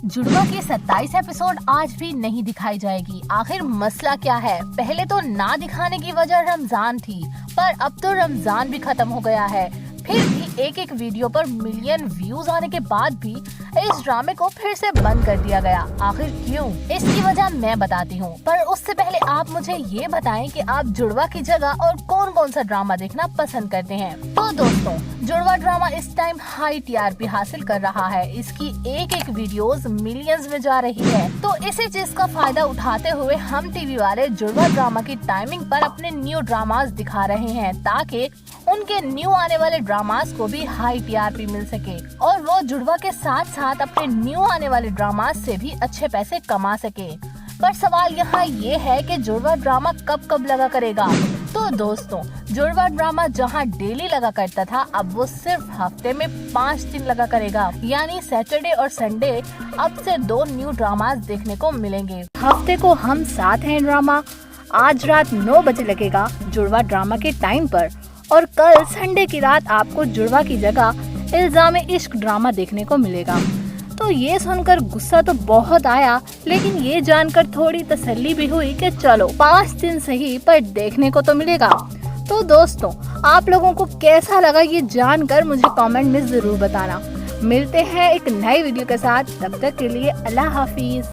जुड़वा की 27 एपिसोड आज भी नहीं दिखाई जाएगी। आखिर मसला क्या है? पहले तो ना दिखाने की वजह रमजान थी, पर अब तो रमजान भी खत्म हो गया है। फिर भी एक एक वीडियो पर मिलियन व्यूज आने के बाद भी इस ड्रामे को फिर से बंद कर दिया गया। आखिर क्यों? इसकी वजह मैं बताती हूँ, पर उससे पहले आप मुझे ये बताएं कि आप जुड़वा की जगह और कौन कौन सा ड्रामा देखना पसंद करते हैं। तो दोस्तों, जुड़वा ड्रामा इस टाइम हाई टीआरपी हासिल कर रहा है। इसकी एक एक वीडियोस मिलियंस में जा रही है। तो इसी चीज का फायदा उठाते हुए हम टीवी वाले जुड़वा ड्रामा की टाइमिंग पर अपने न्यू ड्रामास दिखा रहे हैं, ताकि उनके न्यू आने वाले ड्रामास को भी हाई टीआरपी मिल सके और वो जुड़वा के साथ साथ अपने न्यू आने वाले ड्रामास से भी अच्छे पैसे कमा सके। पर सवाल यहाँ ये है कि जुड़वा ड्रामा कब कब लगा करेगा। तो दोस्तों, जुड़वा ड्रामा जहाँ डेली लगा करता था, अब वो सिर्फ हफ्ते में 5 दिन लगा करेगा। यानी सैटरडे और संडे अब से 2 न्यू ड्रामास देखने को मिलेंगे। हफ्ते को हम साथ हैं ड्रामा आज रात 9 बजे लगेगा जुड़वा ड्रामा के टाइम पर, और कल संडे की रात आपको जुड़वा की जगह इल्जाम इश्क ड्रामा देखने को मिलेगा। तो ये सुनकर गुस्सा तो बहुत आया, लेकिन ये जानकर थोड़ी तसल्ली भी हुई कि चलो 5 दिन सही पर देखने को तो मिलेगा। तो दोस्तों, आप लोगों को कैसा लगा ये जानकर मुझे कमेंट में जरूर बताना। मिलते हैं एक नई वीडियो के साथ, तब तक के लिए अल्लाह हाफिज।